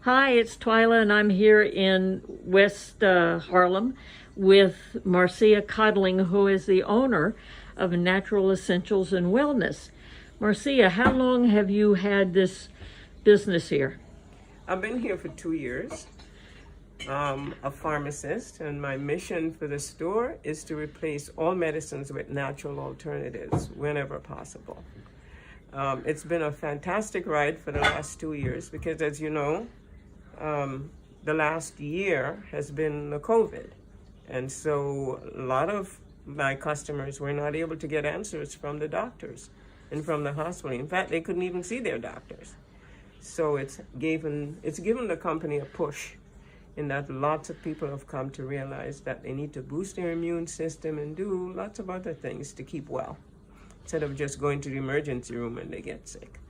Hi, it's Twilla, and I'm here in West Harlem with Marcia Codling, who is the owner of Natural Essentials and Wellness. Marcia, how long have you had this business here? I've been here for 2 years. I'm a pharmacist, and my mission for the store is to replace all medicines with natural alternatives whenever possible. It's been a fantastic ride for the last 2 years because, as you know, the last year has been the COVID. And so a lot of my customers were not able to get answers from the doctors and from the hospital. In fact, they couldn't even see their doctors. So it's given the company a push in that lots of people have come to realize that they need to boost their immune system and do lots of other things to keep well, instead of just going to the emergency room when they get sick.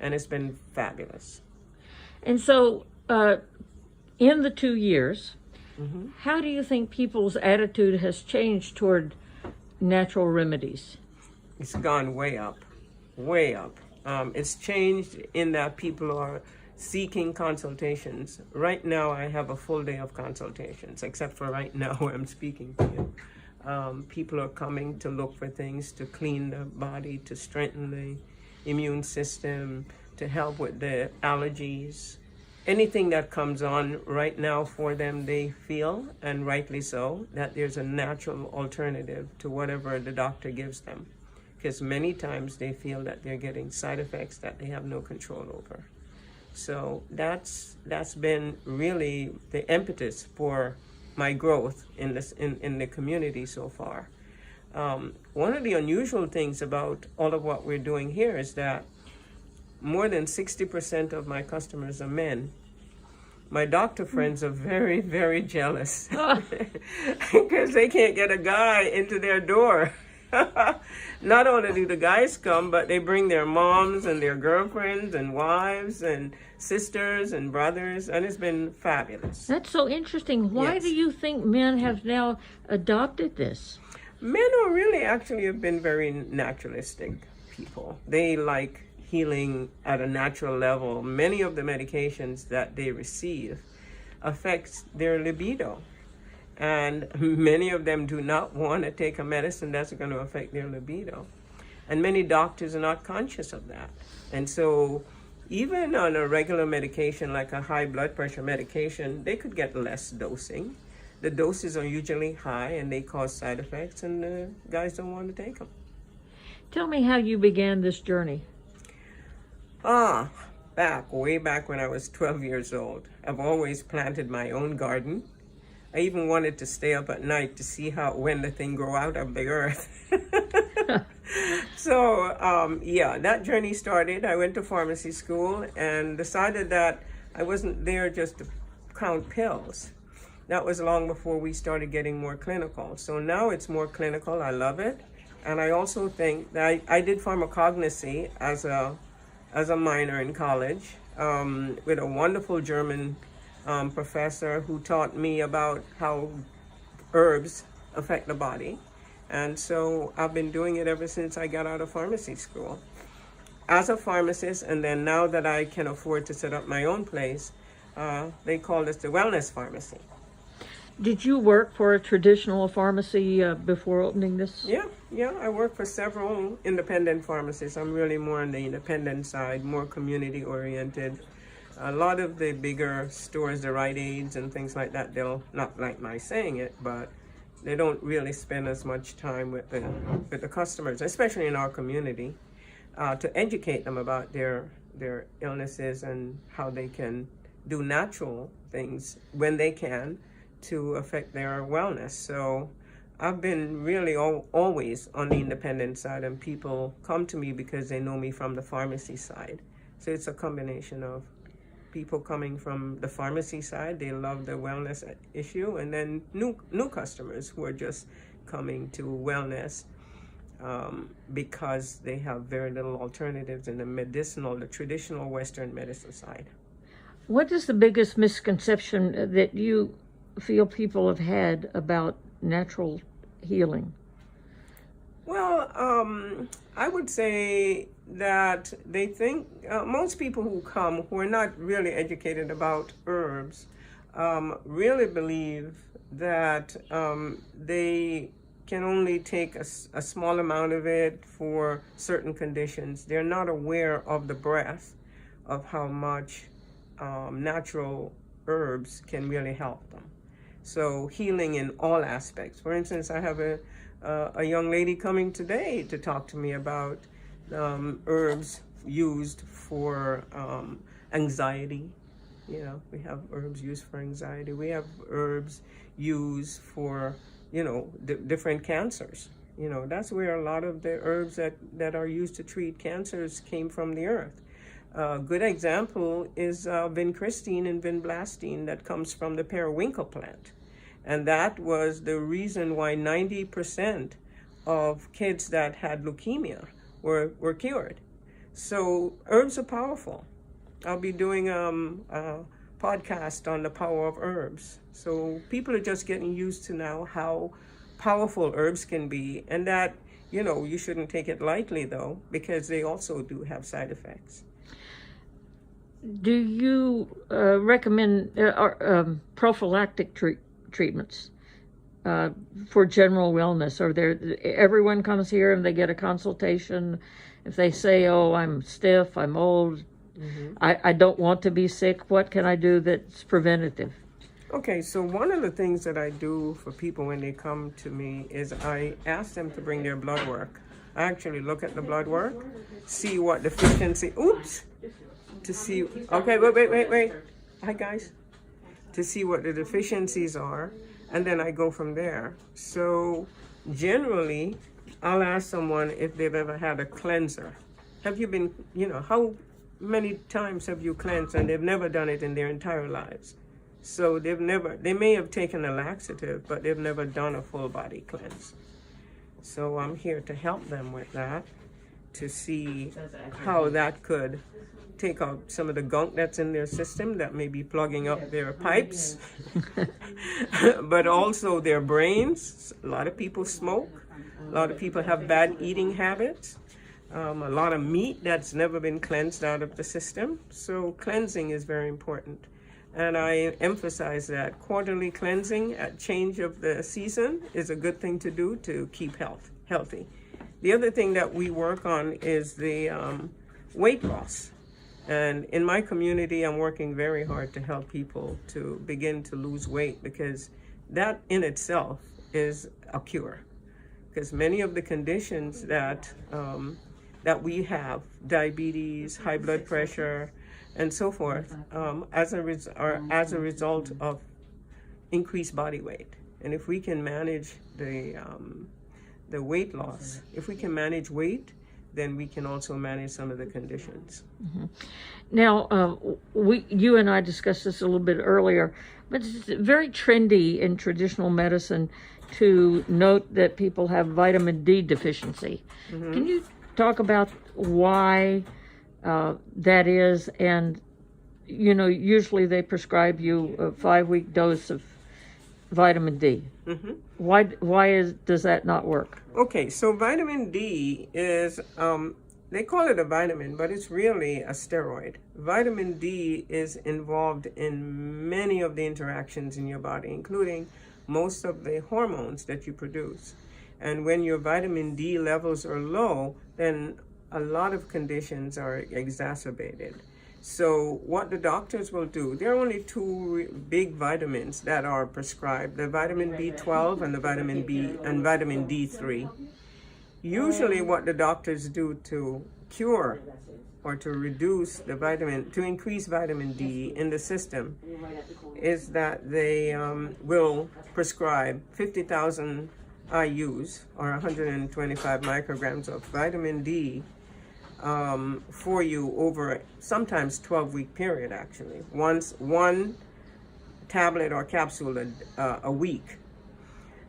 And it's been fabulous. And so, in the 2 years, how do you think people's attitude has changed toward natural remedies? It's gone way up, way up. It's changed in that people are seeking consultations. Right now, I have a full day of consultations, except for right now where I'm speaking to you. People are coming to look for things to clean the body, to strengthen the immune system, to help with the allergies. Anything that comes on right now for them, they feel, and rightly so, that there's a natural alternative to whatever the doctor gives them. Because many times they feel that they're getting side effects that they have no control over. So that's been really the impetus for my growth in the community so far. One of the unusual things about all of what we're doing here is that more than 60% of my customers are men. My doctor friends are very, very jealous because they can't get a guy into their door. Not only do the guys come, but they bring their moms and their girlfriends and wives and sisters and brothers, and it's been fabulous. That's so interesting. Why Yes. do you think men have now adopted this? Men are really actually have been very naturalistic people. They like healing at a natural level. Many of the medications that they receive affects their libido. And many of them do not want to take a medicine that's going to affect their libido. And many doctors are not conscious of that. And so even on a regular medication like a high blood pressure medication, they could get less dosing. The doses are usually high and they cause side effects, and the guys don't want to take them. Tell me how you began this journey. Way back when I was 12 years old. I've always planted my own garden. I even wanted to stay up at night to see when the thing grow out of the earth. So, that journey started. I went to pharmacy school and decided that I wasn't there just to count pills. That was long before we started getting more clinical. So now it's more clinical. I love it. And I also think that I did pharmacognosy as a minor in college with a wonderful German professor who taught me about how herbs affect the body. And so I've been doing it ever since I got out of pharmacy school. As a pharmacist, and then now that I can afford to set up my own place, they call this the wellness pharmacy. Did you work for a traditional pharmacy before opening this? Yeah, I work for several independent pharmacies. I'm really more on the independent side, more community oriented. A lot of the bigger stores, the Rite Aids and things like that, they'll not like my saying it, but they don't really spend as much time with the customers, especially in our community, to educate them about their illnesses and how they can do natural things when they can to affect their wellness. So I've been really always on the independent side, and people come to me because they know me from the pharmacy side. So it's a combination of people coming from the pharmacy side, they love the wellness issue, and then new customers who are just coming to wellness because they have very little alternatives in the traditional Western medicine side. What is the biggest misconception that you feel people have had about natural healing? Well, I would say that they think, most people who come who are not really educated about herbs really believe that they can only take a small amount of it for certain conditions. They're not aware of the breadth of how much natural herbs can really help them. So healing in all aspects. For instance, I have a young lady coming today to talk to me about herbs used for anxiety. You know, we have herbs used for anxiety. We have herbs used for, you know, different cancers. You know, that's where a lot of the herbs that are used to treat cancers came from the earth. A good example is vincristine and vinblastine that comes from the periwinkle plant. And that was the reason why 90% of kids that had leukemia were cured. So herbs are powerful. I'll be doing a podcast on the power of herbs. So people are just getting used to now how powerful herbs can be, and that, you know, you shouldn't take it lightly though, because they also do have side effects. Do you recommend prophylactic treatments for general wellness? Or everyone comes here and they get a consultation? If they say, "Oh, I'm stiff, I'm old, I don't want to be sick," what can I do that's preventative? Okay, so one of the things that I do for people when they come to me is I ask them to bring their blood work. I actually look at the blood work, see what deficiency, to see, okay, wait. Hi guys. To see what the deficiencies are, and then I go from there. So generally, I'll ask someone if they've ever had a cleanser. Have you been, you know, how many times have you cleansed? And they've never done it in their entire lives. So they may have taken a laxative, but they've never done a full body cleanse. So I'm here to help them with that, to see how that could take out some of the gunk that's in their system that may be plugging up their pipes, but also their brains. A lot of people smoke. A lot of people have bad eating habits. A lot of meat that's never been cleansed out of the system. So cleansing is very important. And I emphasize that quarterly cleansing at change of the season is a good thing to do to keep healthy. The other thing that we work on is the weight loss. And in my community, I'm working very hard to help people to begin to lose weight, because that in itself is a cure. Because many of the conditions that we have, diabetes, high blood pressure, and so forth, are as a result of increased body weight. And if we can manage the weight loss, if we can manage weight, then we can also manage some of the conditions. Mm-hmm. Now, you and I discussed this a little bit earlier, but it's very trendy in traditional medicine to note that people have vitamin D deficiency. Mm-hmm. Can you talk about why that is? And, you know, usually they prescribe you a 5-week dose of vitamin D. Mm-hmm. Why does that not work? Okay, so vitamin D is, they call it a vitamin, but it's really a steroid. Vitamin D is involved in many of the interactions in your body, including most of the hormones that you produce. And when your vitamin D levels are low, then a lot of conditions are exacerbated. So what the doctors will do, there are only 2 big vitamins that are prescribed, the vitamin B12 and the vitamin D3. Usually what the doctors do to cure or to reduce the to increase vitamin D in the system is that they will prescribe 50,000 IUs or 125 micrograms of vitamin D for you over sometimes 12-week period, actually. One tablet or capsule a week.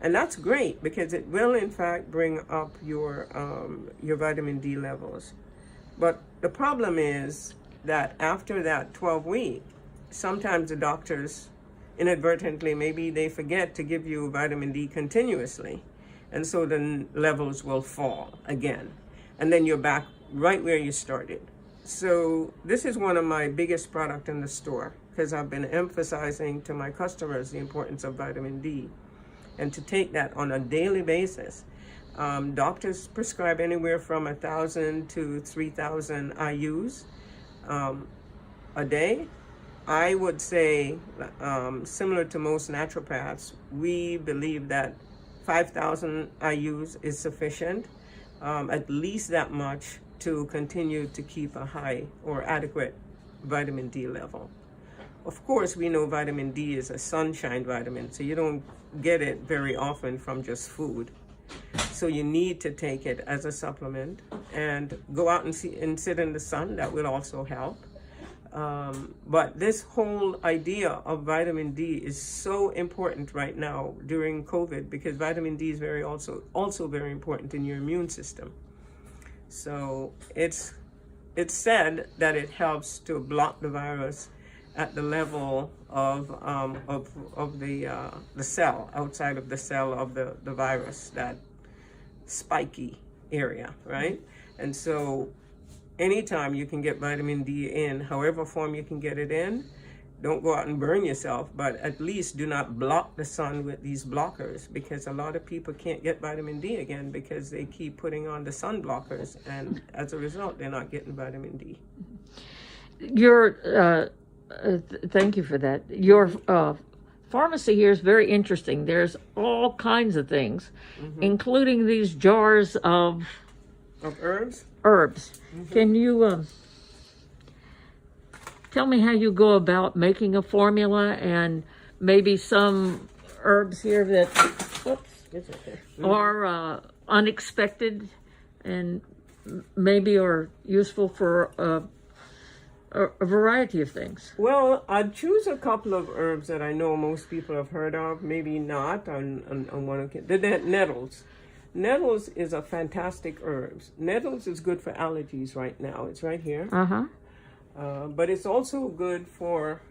And that's great because it will in fact bring up your vitamin D levels. But the problem is that after that 12 week, sometimes the doctors inadvertently, maybe they forget to give you vitamin D continuously. And so the levels will fall again. And then you're back right where you started. So this is one of my biggest products in the store because I've been emphasizing to my customers the importance of vitamin D and to take that on a daily basis. Doctors prescribe anywhere from 1,000 to 3,000 IUs a day. I would say, similar to most naturopaths, we believe that 5,000 IUs is sufficient, at least that much to continue to keep a high or adequate vitamin D level. Of course, we know vitamin D is a sunshine vitamin, so you don't get it very often from just food. So you need to take it as a supplement and go out and sit in the sun. That will also help. But this whole idea of vitamin D is so important right now during COVID because vitamin D is also very important in your immune system. So it's said that it helps to block the virus at the level of the cell, outside of the cell of the virus, that spiky area, right? And so anytime you can get vitamin D in, however form you can get it in, don't go out and burn yourself, but at least do not block the sun with these blockers, because a lot of people can't get vitamin D again because they keep putting on the sun blockers, and as a result, they're not getting vitamin D. Thank you for that. Your pharmacy here is very interesting. There's all kinds of things, including these jars of herbs. Can you tell me how you go about making a formula, and maybe some herbs here that are unexpected and maybe are useful for a variety of things? Well, I'd choose a couple of herbs that I know most people have heard of, maybe not on one occasion. The nettles. Nettles is a fantastic herb. Nettles is good for allergies right now. It's right here. But it's also good for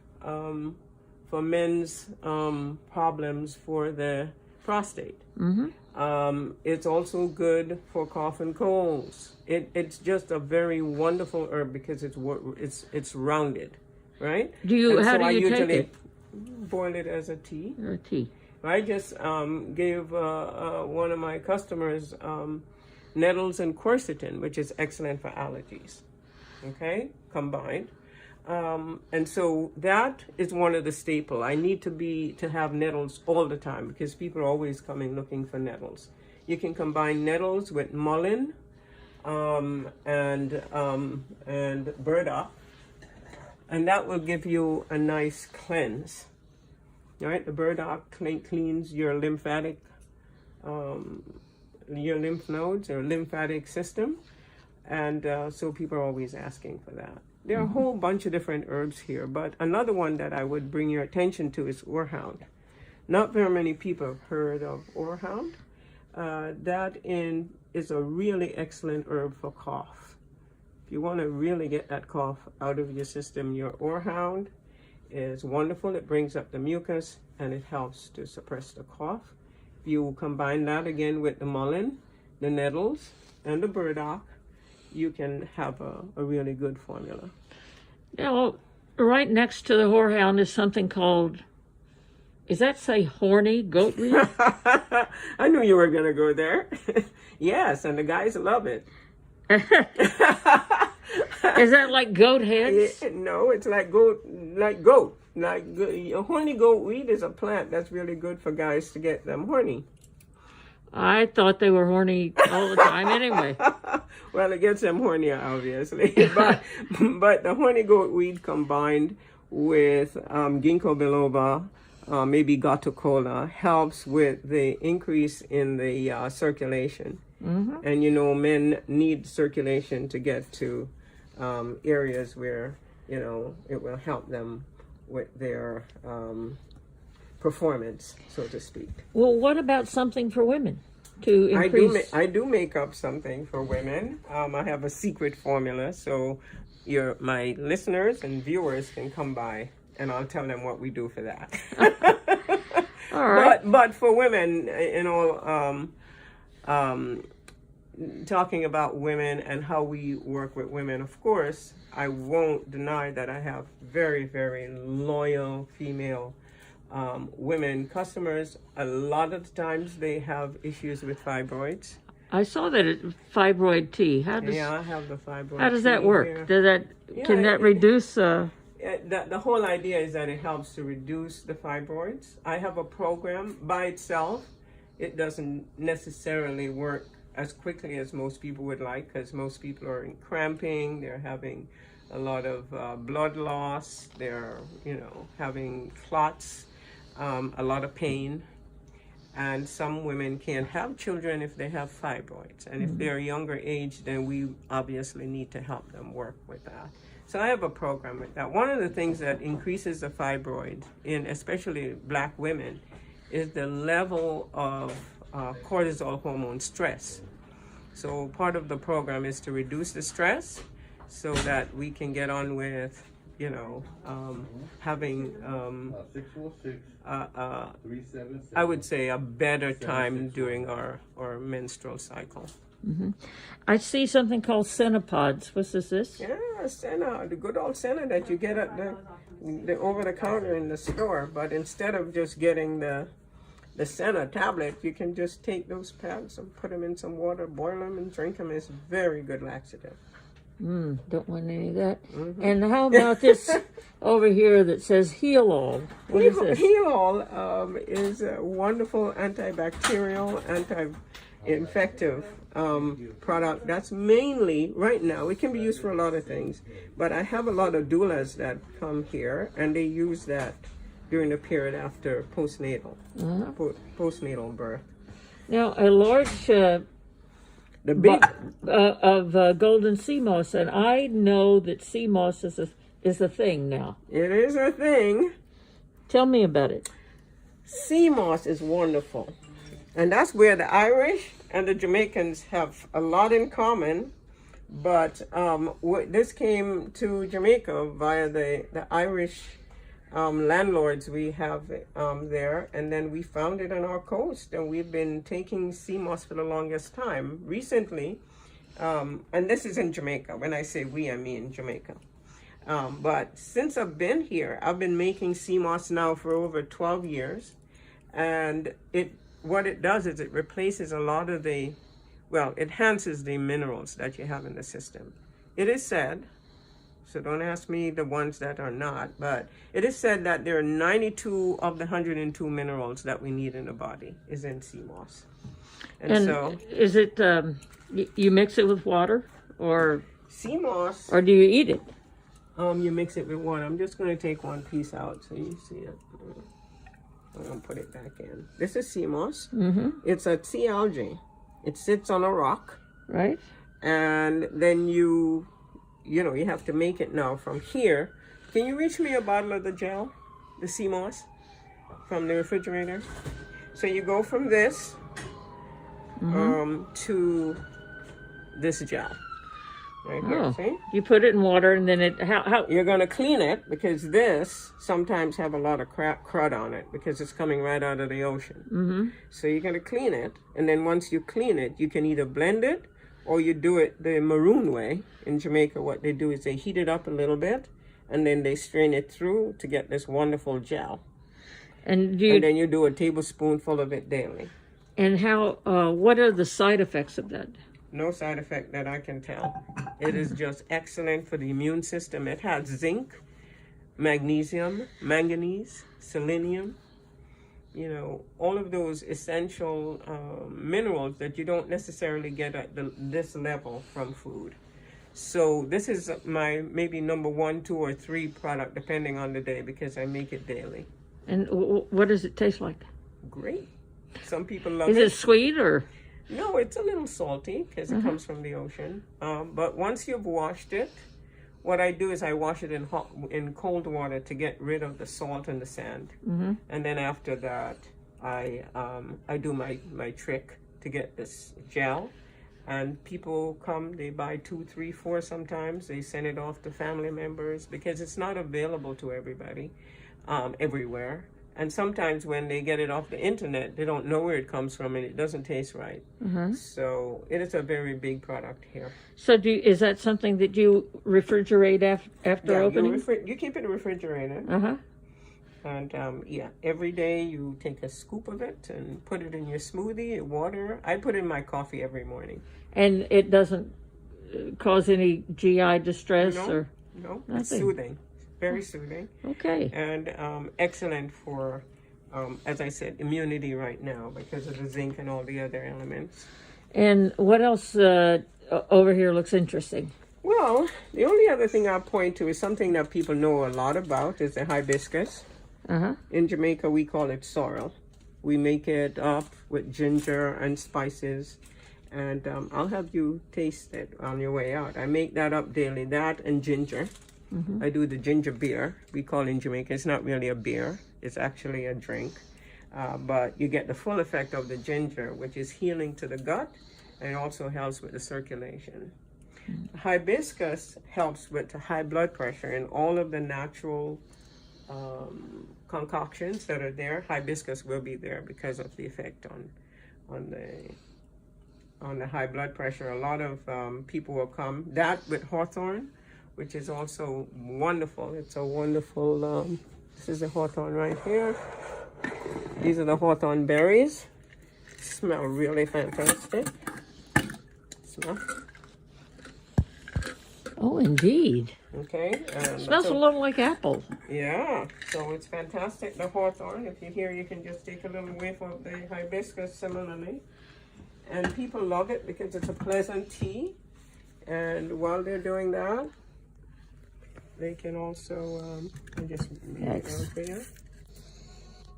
men's problems for the prostate. It's also good for cough and colds. It's just a very wonderful herb because it's rounded, right? How do you take it? Boil it as a tea. Tea. I just gave one of my customers nettles and quercetin, which is excellent for allergies. Okay, combined. And so that is one of the staple. I need to have nettles all the time because people are always coming looking for nettles. You can combine nettles with mullein and burdock, and that will give you a nice cleanse. All right, the burdock cleans your lymph nodes or lymphatic system, and so people are always asking for that. There are a whole bunch of different herbs here, but another one that I would bring your attention to is orehound. Not very many people have heard of orehound. That is a really excellent herb for cough. If you want to really get that cough out of your system, your orehound is wonderful. It brings up the mucus and it helps to suppress the cough. If you combine that again with the mullein, the nettles, and the burdock, you can have a really good formula. Now, right next to the horehound is something called, is that say horny goatweed? I knew you were going to go there. Yes, and the guys love it. Is that like goat heads? No, it's like goat. Horny goatweed is a plant that's really good for guys to get them horny. I thought they were horny all the time anyway. Well, it gets them hornier, obviously. but the horny goatweed combined with ginkgo biloba, maybe gato cola, helps with the increase in the circulation. And men need circulation to get to areas where it will help them with their performance, so to speak. Well, what about something for women to increase? I do make up something for women. I have a secret formula, so my listeners and viewers can come by, and I'll tell them what we do for that. All right. But for women, talking about women and how we work with women, of course, I won't deny that I have very, very loyal female women customers. A lot of the times they have issues with fibroids. I saw that fibroid tea. Yeah, I have the fibroid. How does that tea work? here. Can that reduce? The whole idea is that it helps to reduce the fibroids. I have a program by itself. It doesn't necessarily work as quickly as most people would like, because most people are in cramping, they're having a lot of blood loss, they're having clots, a lot of pain, and some women can't have children if they have fibroids, and if they're younger age, then we obviously need to help them work with that. So I have a program with that. One of the things that increases the fibroid in especially Black women is the level of cortisol hormone stress. So part of the program is to reduce the stress so that we can get on with, having, I would say, a better time during our menstrual cycle. Mm-hmm. I see something called Cenopods. What's this? Yeah, Senna, the good old Senna that you get at the over the counter in the store. But instead of just getting the Senna tablet, you can just take those pads and put them in some water, boil them, and drink them. It's very good laxative. Don't want any of that. Mm-hmm. And how about this over here that says Heal All? What is this? Heal All is a wonderful antibacterial, anti-infective product. That's mainly, right now, it can be used for a lot of things, but I have a lot of doulas that come here, and they use that during the period after postnatal birth. Now, a large of golden sea moss, and I know that sea moss is a thing now. It is a thing. Tell me about it. Sea moss is wonderful, and that's where the Irish and the Jamaicans have a lot in common. But this came to Jamaica via the Irish landlords we have there, and then we found it on our coast, and we've been taking sea moss for the longest time. Recently, and this is in Jamaica. When I say we, I mean Jamaica. But since I've been here, I've been making sea moss now for over 12 years, and what it does is it replaces a lot of it enhances the minerals that you have in the system. It is said, so don't ask me the ones that are not, but it is said that there are 92 of the 102 minerals that we need in the body is in sea moss. And so, is it, you mix it with water, or? Sea moss. Or do you eat it? You mix it with water. I'm just going to take one piece out so you see it. I'm going to put it back in. This is sea moss. Mm-hmm. It's a sea algae. It sits on a rock. Right. And then you have to make it now from here. Can you reach me a bottle of the gel, the sea moss, from the refrigerator? So you go from this to this gel. Right here, see? You put it in water, and then how? You're going to clean it, because this sometimes have a lot of crud on it because it's coming right out of the ocean. Mm-hmm. So you're going to clean it, and then once you clean it, you can either blend it or you do it the maroon way. In Jamaica, what they do is they heat it up a little bit, and then they strain it through to get this wonderful gel. And then you do a tablespoonful of it daily. And what are the side effects of that? No side effect that I can tell. It is just excellent for the immune system. It has zinc, magnesium, manganese, selenium, all of those essential minerals that you don't necessarily get at this level from food. So this is my maybe number 1, 2, or 3 product, depending on the day, because I make it daily. And what does it taste like? Great. Some people love it. Is it sweet or? No, it's a little salty because it comes from the ocean. But once you've washed it, what I do is I wash it in cold water to get rid of the salt and the sand. Mm-hmm. And then after that, I do my trick to get this gel. And people come, they buy 2, 3, 4 sometimes. They send it off to family members because it's not available to everybody everywhere. And sometimes when they get it off the internet, they don't know where it comes from and it doesn't taste right. So it is a very big product here. So is that something that you refrigerate after opening? You keep it in the refrigerator. And every day you take a scoop of it and put it in your smoothie, water. I put it in my coffee every morning. And it doesn't cause any GI distress or? No, nothing. It's soothing. Very soothing. Okay. And excellent for, as I said, immunity right now because of the zinc and all the other elements. And what else over here looks interesting? Well, the only other thing I'll point to is something that people know a lot about is the hibiscus. In Jamaica, we call it sorrel. We make it up with ginger and spices. And I'll have you taste it on your way out. I make that up daily, that and ginger. I do the ginger beer, we call in Jamaica. It's not really a beer, it's actually a drink. But you get the full effect of the ginger, which is healing to the gut, and it also helps with the circulation. Hibiscus helps with the high blood pressure, and all of the natural concoctions that are there, hibiscus will be there because of the effect on the high blood pressure. A lot of people will come. That with hawthorn, which is also wonderful. It's a wonderful, this is the hawthorn right here. These are the hawthorn berries. Smell really fantastic. Smell. Oh, indeed. Okay. Smells a little like apple. Yeah, so it's fantastic. The hawthorn, if you're here, you can just take a little whiff of the hibiscus similarly. And people love it because it's a pleasant tea. And while they're doing that, they can also, just make it out there.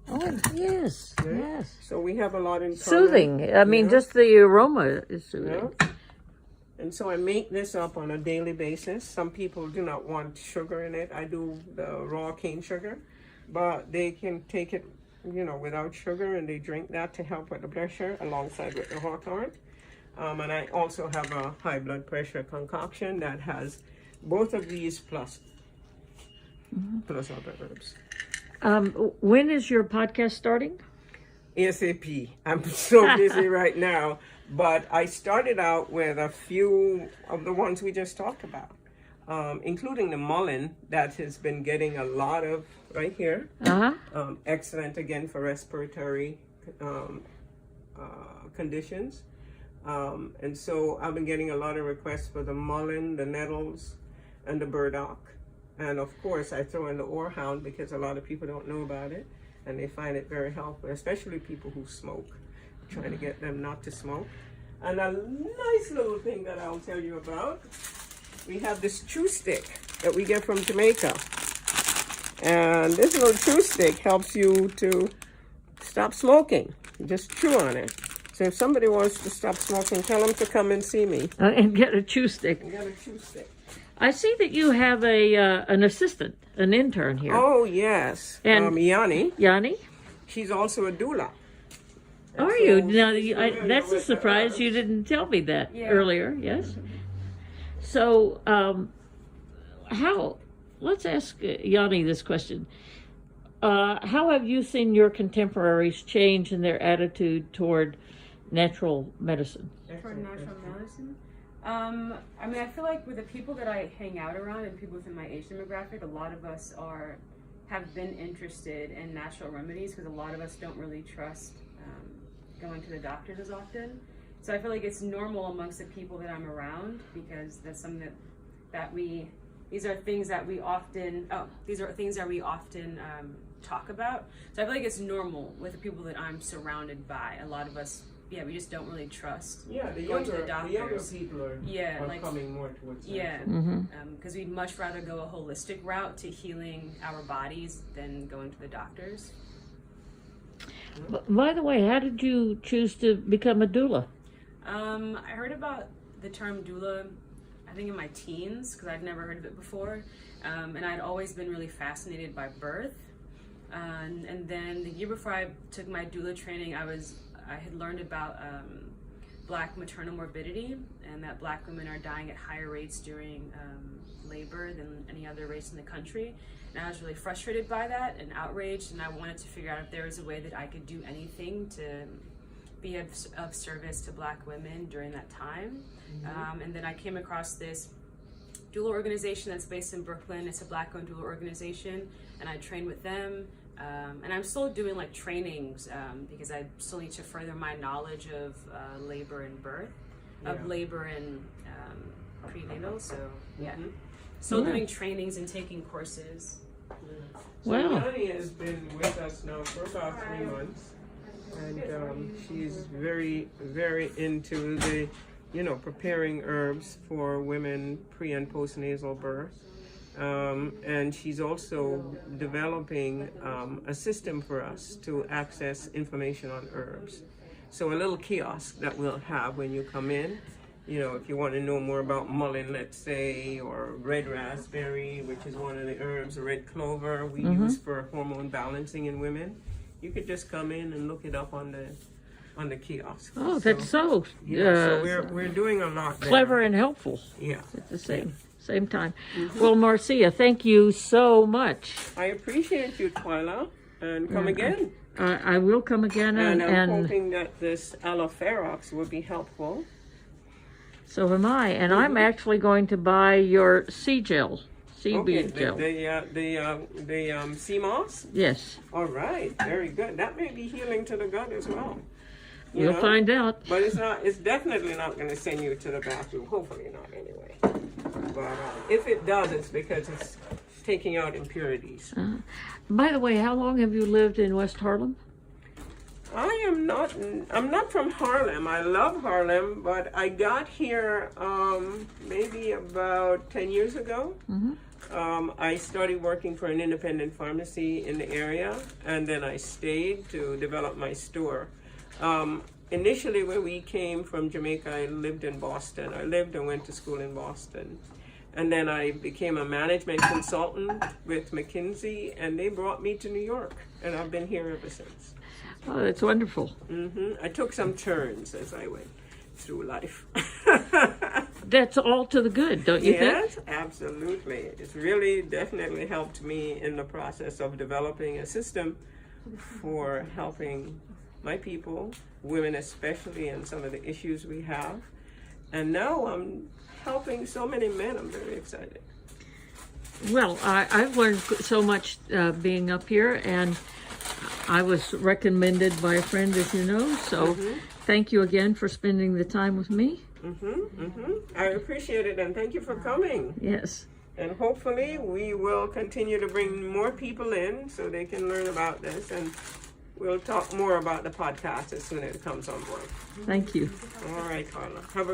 Oh, yes, yes. So we have a lot in common. Soothing. I mean, just the aroma is soothing. Yeah. And so I make this up on a daily basis. Some people do not want sugar in it. I do the raw cane sugar, but they can take it, without sugar, and they drink that to help with the pressure alongside with the hawthorn. And I also have a high blood pressure concoction that has both of these plus other herbs. When is your podcast starting? ASAP. I'm so busy right now, but I started out with a few of the ones we just talked about, including the mullein that has been getting a lot of right here. Excellent again for respiratory conditions. And so I've been getting a lot of requests for the mullein, the nettles, and the burdock. And of course, I throw in the oarhound because a lot of people don't know about it, and they find it very helpful, especially people who smoke, trying to get them not to smoke. And a nice little thing that I'll tell you about, we have this chew stick that we get from Jamaica. And this little chew stick helps you to stop smoking. You just chew on it. So if somebody wants to stop smoking, tell them to come and see me. And get a chew stick. And get a chew stick. I see that you have an assistant, an intern here. Oh, yes. And Yanni. Yanni? She's also a doula. Are you? Now, that's a surprise. You didn't tell me that earlier, yes? So, let's ask Yanni this question. How have you seen your contemporaries change in their attitude toward natural medicine? Toward natural medicine? I feel like with the people that I hang out around and people within my age demographic, a lot of us have been interested in natural remedies because a lot of us don't really trust going to the doctors as often. So I feel like it's normal amongst the people that I'm around because that's something these are things that we often talk about. So I feel like it's normal with the people that I'm surrounded by. A lot of us, we just don't really trust going to the doctors. The younger people are coming more towards that. Because we'd much rather go a holistic route to healing our bodies than going to the doctors. By the way, how did you choose to become a doula? I heard about the term doula, I think in my teens, because I'd never heard of it before. And I'd always been really fascinated by birth. And then the year before I took my doula training, I had learned about Black maternal morbidity, and that Black women are dying at higher rates during labor than any other race in the country. And I was really frustrated by that and outraged, and I wanted to figure out if there was a way that I could do anything to be of service to Black women during that time. And then I came across this doula organization that's based in Brooklyn. It's a Black-owned doula organization, and I trained with them. And I'm still doing like trainings because I still need to further my knowledge of labor and birth, of labor and prenatal. So yeah, still doing trainings and taking courses. So Wow. Yanni has been with us now for about 3 months, and she's very, very into the, preparing herbs for women pre and postnasal birth. And she's also developing a system for us to access information on herbs. So a little kiosk that we'll have when you come in, if you want to know more about mullein, let's say, or red raspberry, which is one of the herbs, red clover we use for hormone balancing in women, you could just come in and look it up on the kiosk. Oh, that's so so we're doing a lot there. clever and helpful Yeah. at the same time. Well, Marcia, thank you so much. I appreciate you, Twilla, and come again. I will come again, And I'm and hoping that this aloe will be helpful. so am I. And I'm actually going to buy your sea gel, seaweed gel. The sea moss? Yes, All right, very good. That may be healing to the gut as well. You we'll know? find out. But it's definitely not going to send you to the bathroom. Hopefully not, anyway. But if it does, it's because it's taking out impurities. By the way, how long have you lived in West Harlem? I'm not from Harlem. I love Harlem, but I got here maybe about 10 years ago. I started working for an independent pharmacy in the area, and then I stayed to develop my store. Initially, when we came from Jamaica, I lived in Boston. I lived and went to school in Boston. And then I became a management consultant with McKinsey, and they brought me to New York, and I've been here ever since. Oh, that's wonderful. I took some turns as I went through life. That's all to the good, don't you think? Yes, absolutely. It's really definitely helped me in the process of developing a system for helping my people, women especially, and some of the issues we have. And now I'm helping so many men. I'm very excited. Well, I've learned so much being up here, and I was recommended by a friend, as you know, so thank you again for spending the time with me. I appreciate it, and thank you for coming. Yes. And hopefully we will continue to bring more people in so they can learn about this, and we'll talk more about the podcast as soon as it comes on board. Thank you. All right, Carla. Have a